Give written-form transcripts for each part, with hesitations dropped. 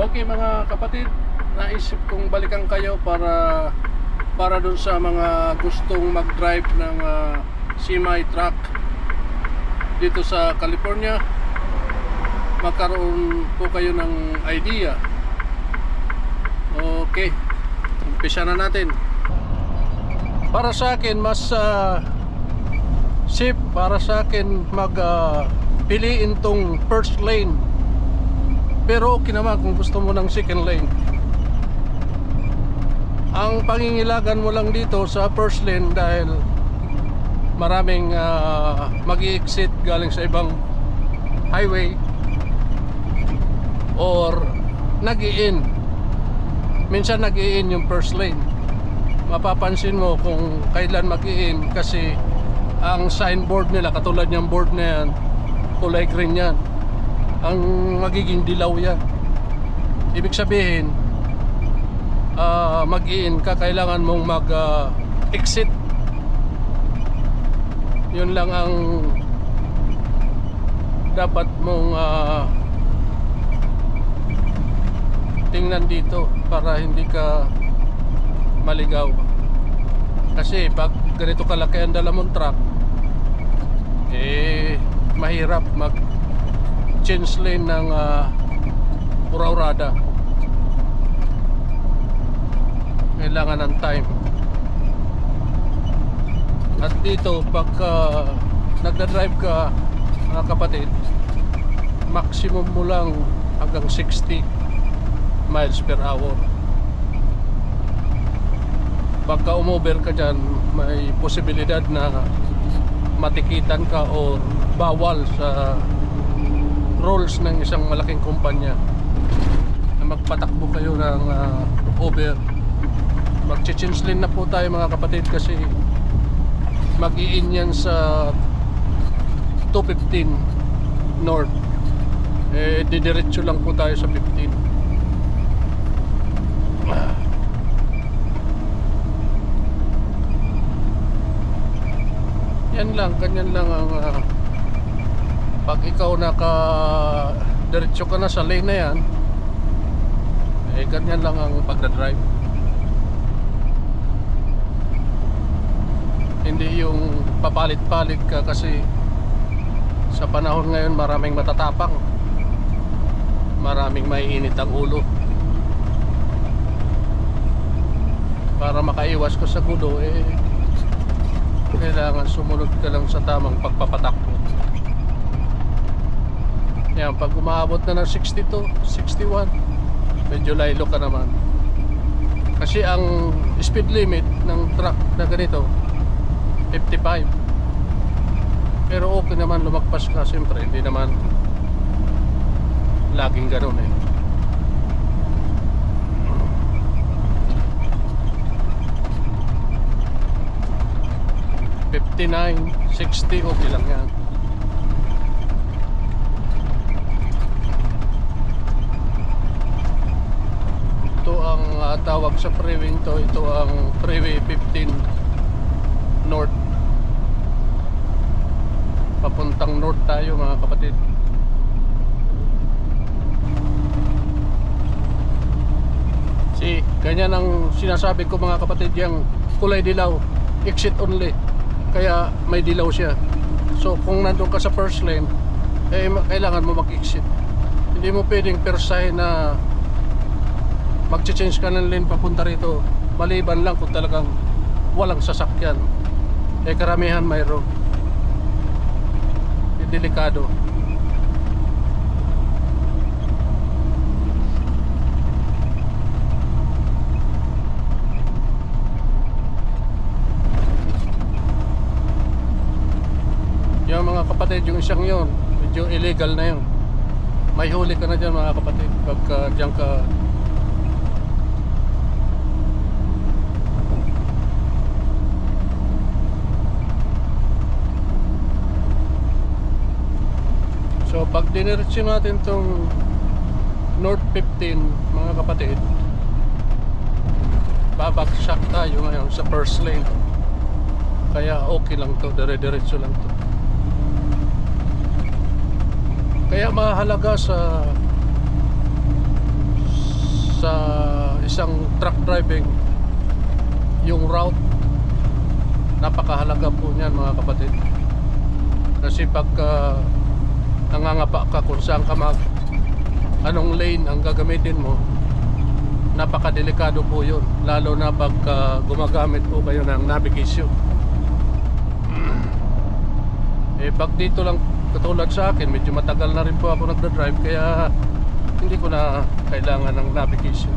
Okay mga kapatid, naisip kong balikan kayo para dun sa mga gustong mag-drive ng semi-truck dito sa California. Magkaroon po kayo ng idea. Okay, umpisa na natin. Para sa akin mas safe para sa akin piliin tong first lane. Pero okay naman kung gusto mo ng second lane. Ang pangingilagan mo lang dito sa first lane dahil maraming mag-i-exit galing sa ibang highway or nag-i-in. Minsan nag-i-in yung first lane. Mapapansin mo kung kailan mag-i-in kasi ang signboard nila, katulad ng board na yan, kulay green yan, ang magiging dilaw yan. Ibig sabihin mag-i-in ka, kailangan mong mag-exit. Yun lang ang dapat mong tingnan dito para hindi ka maligaw. Kasi pag ganito kalaki ang dala mong truck, mahirap mag-change lane ng ura-urada. Kailangan ng time. At dito pagka nagda-drive ka mga kapatid, maximum mo lang hanggang 60 miles per hour. Pagka umover ka dyan, may posibilidad na matikitan ka o bawal sa rules ng isang malaking kumpanya na magpatakbo kayo ng over. Mag-change lane na po tayo mga kapatid kasi mag-i-in yan sa 215 north. Didiretso lang po tayo sa 15. Yan lang, ganyan lang ang pag ikaw diretso ka na sa lane na yan, ganyan lang ang pagdadrive. Hindi yung papalit-palit ka kasi sa panahon ngayon maraming matatapang, maraming maiinit ang ulo. Para makaiwas ka sa gulo, kailangan sumunod ka lang sa tamang pagpapatakbo. Yan, pag umaabot na ng 62, 61, medyo laylo ka naman. Kasi ang speed limit ng truck na ganito 55. Pero okay naman lumagpas ka, siyempre hindi naman laging ganun 59, 60, okay lang yan. Ito ang tawag sa freeway to. Ito ang freeway 15 north. Papuntang north tayo mga kapatid. Ganyan ang sinasabi ko mga kapatid, yung kulay dilaw, exit only. Kaya may dilaw siya. So kung nandun ka sa first lane, kailangan mo mag-exit. Hindi mo pwedeng persahin na mag-change ka ng lane papunta rito, maliban lang kung talagang walang sasakyan. Karamihan mayroon. Delikado. Yung mga kapatid, yung isang yun, medyo illegal na yun. May huli ka na dyan mga kapatid pagka dyan ka. So pag diniretso natin tong North 15 mga kapatid, babagsak tayo ngayon sa first lane. Kaya okay lang to, dire-diretso lang to. Kaya mahalaga sa isang truck driving, yung route, napakahalaga po niyan mga kapatid. Kasi pagka nangangapa ka kung saan ka anong lane ang gagamitin mo, napakadelikado po yun, lalo na pagka gumagamit po kayo ng navigation. Pag dito lang, katulad sa akin, medyo matagal na rin po ako nagdadrive, kaya hindi ko na kailangan ng navigation.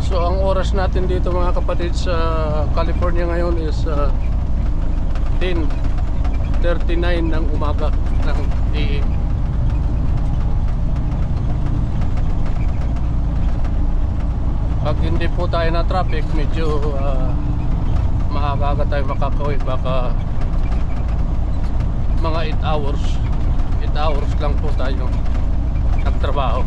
So ang oras natin dito mga kapatid sa California ngayon is 10:39 ng umaga ng AM. Pag hindi po tayo na traffic, medyo maaga tayo makakauwi, baka mga 8 hours 8 hours lang po tayo nagtrabaho.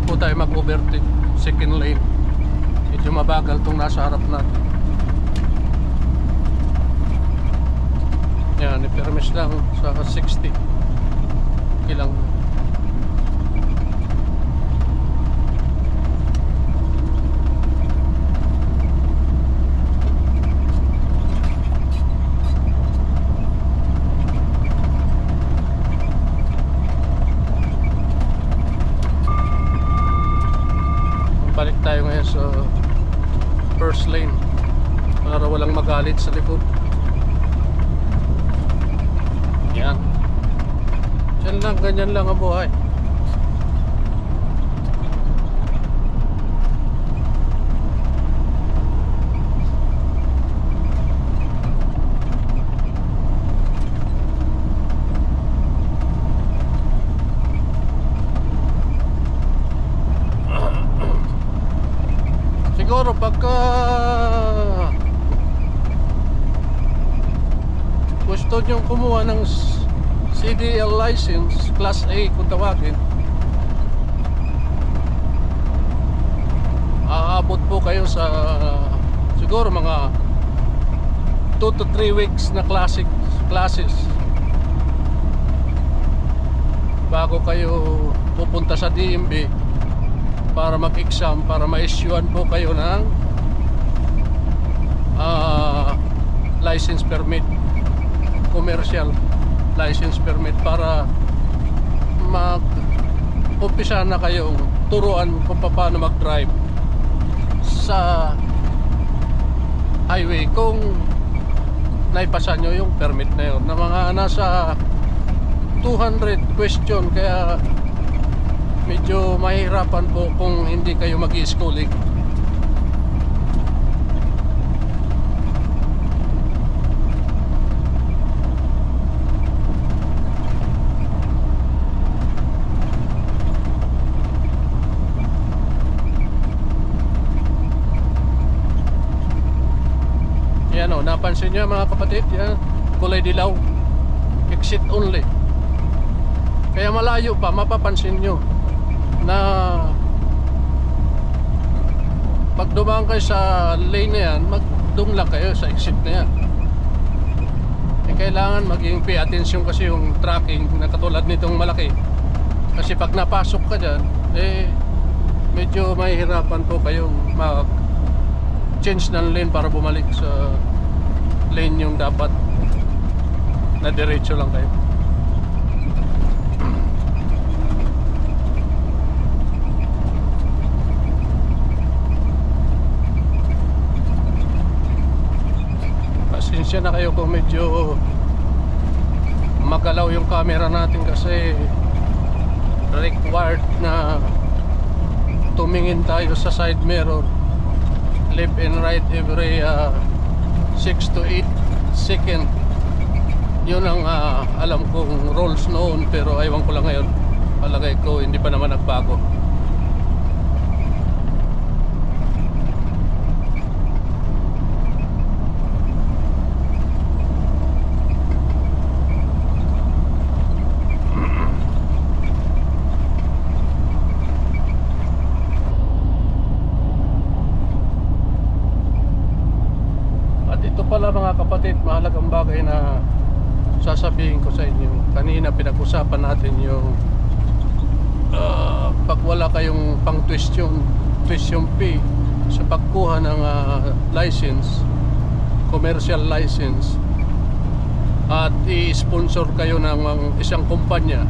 Po tayo mag-overtake second lane, medyo mabagal tong nasa harap natin. Yan, ipermis lang sa 60 ilang. Balik tayo ngayon sa first lane para walang magalit sa likod. Yan. Diyan lang, ganyan lang ang buhay. Siguro pagka gusto nyo kumuha ng CDL license Class A kung tawagin, aabot po kayo sa siguro mga 2 to 3 weeks na classes bago kayo pupunta sa DMV para mag-exam, para ma-issuean po kayo ng license permit, commercial license permit, para mag-umpisa na kayong turuan kung paano mag-drive sa highway kung naipasa nyo yung permit na yun, na mga nasa 200 question. Kaya medyo mahirapan po kung hindi kayo mag-i-schooling. Yan o, napansin nyo mga kapatid, yan, kulay dilaw, exit only. Kaya malayo pa, mapapansin nyo na pag dumaan kayo sa lane na yan, magdung lang kayo sa exit na yan. Kailangan maging pay attention kasi yung tracking na katulad nitong malaki. Kasi pag napasok ka dyan, medyo mahihirapan po kayong mag-change ng lane para bumalik sa lane yung dapat na diretso lang kayo. Pasensya na kayo kung medyo magalaw yung camera natin kasi required na tumingin tayo sa side mirror left and right every 6 to 8 second. Yun ang alam kong rules noon, pero aywan ko lang ngayon. Palagay ko hindi pa naman nagbago. Pala mga kapatid, mahalagang bagay na sasabihin ko sa inyo. Kanina pinag-usapan natin yung pag wala kayong pang tuition fee sa pagkuha ng license, commercial license, at i-sponsor kayo ng isang kumpanya,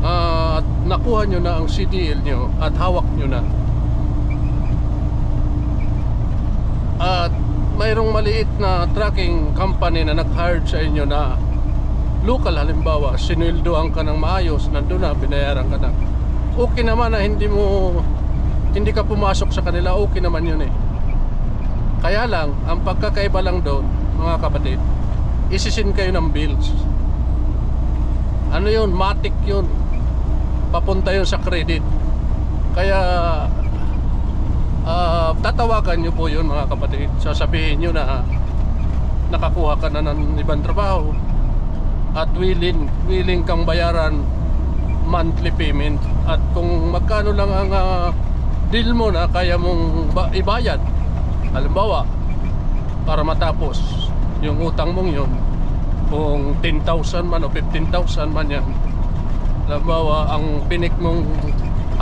at nakuha nyo na ang CDL nyo at hawak nyo na, at mayroong maliit na trucking company na nag-hire sa inyo na local, halimbawa sinweldoan ka ng maayos, nandun na, binayaran ka na, okay naman na hindi ka pumasok sa kanila, okay naman yun eh. Kaya lang, ang pagkakaiba lang doon mga kapatid, isisin kayo ng bills. Ano yun? Matic yun, papunta yun sa credit. Kaya tatawagan nyo po yun mga kapatid, sasabihin nyo na nakakuha ka na ng ibang trabaho at willing kang bayaran monthly payment, at kung magkano lang ang deal mo na kaya mong ibayad, halimbawa para matapos yung utang mong yun, kung 10,000 man o 15,000 man yan, halimbawa ang pinik mong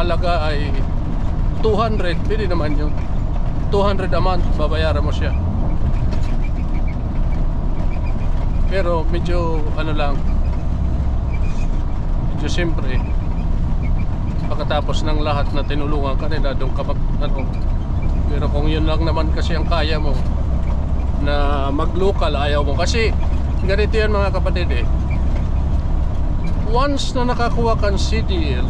halaga ay 200, pwede naman yun. 200 a month, babayaran mo siya. Pero medyo ano lang, medyo siyempre pagkatapos ng lahat na tinulungan ka nila, doon ka pero kung yun lang naman kasi ang kaya mo na mag-local, ayaw mo. Kasi ganito yan mga kapatid eh, once na nakakuha kang CDL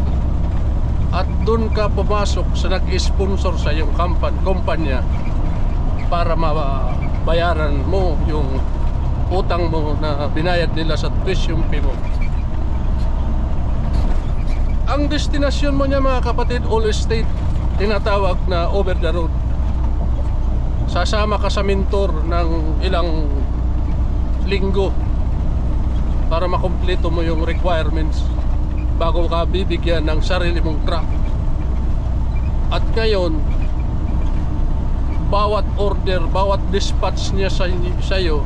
at doon ka pumasok sa nag-sponsor sa iyong kumpanya para mabayaran mo yung utang mo na binayad nila sa tuition fee mo, ang destinasyon mo niya mga kapatid, all estate, tinatawag na over the road. Sasama ka sa mentor ng ilang linggo para makumpleto mo yung requirements bago ka bibigyan ng sarili mong truck. At ngayon, bawat order, bawat dispatch niya sa iyo,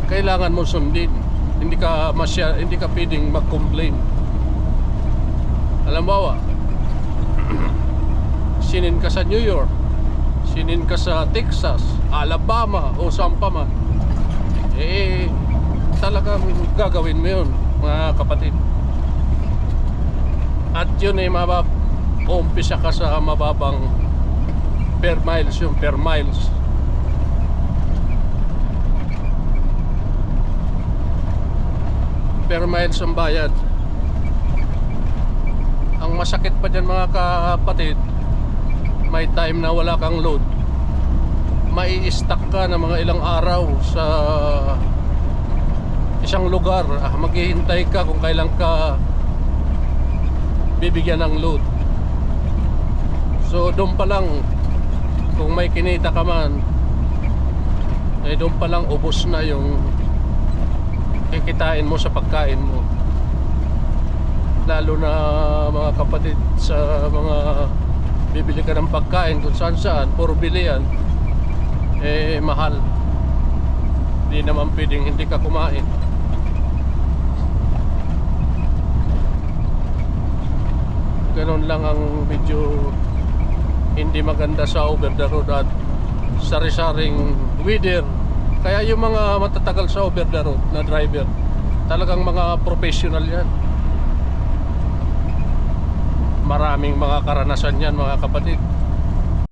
kailangan mo sundin. Hindi ka pwedeng mag-complain. Halimbawa, sinin ka sa New York, sinin ka sa Texas, Alabama o saan pa man, talagang gagawin mo yun mga kapatid. At yun ay umpisa ka sa mababang per miles, yung per miles. Per miles ang bayad. Ang masakit pa dyan mga kapatid, may time na wala kang load, mai-stuck ka ng mga ilang araw sa isang lugar. Maghihintay ka kung kailan ka bibigyan ng load. So doon pa lang, kung may kinita ka man, doon pa lang ubos na yung kikitain mo sa pagkain mo. Lalo na mga kapatid, sa mga bibili ka ng pagkain kung saan puro bilian, mahal. Hindi naman pwedeng hindi ka kumain. Ganon lang ang medyo hindi maganda sa over the road at sari-saring weather. Kaya yung mga matatagal sa over the road na driver, talagang mga professional yan. Maraming mga karanasan yan mga kapatid.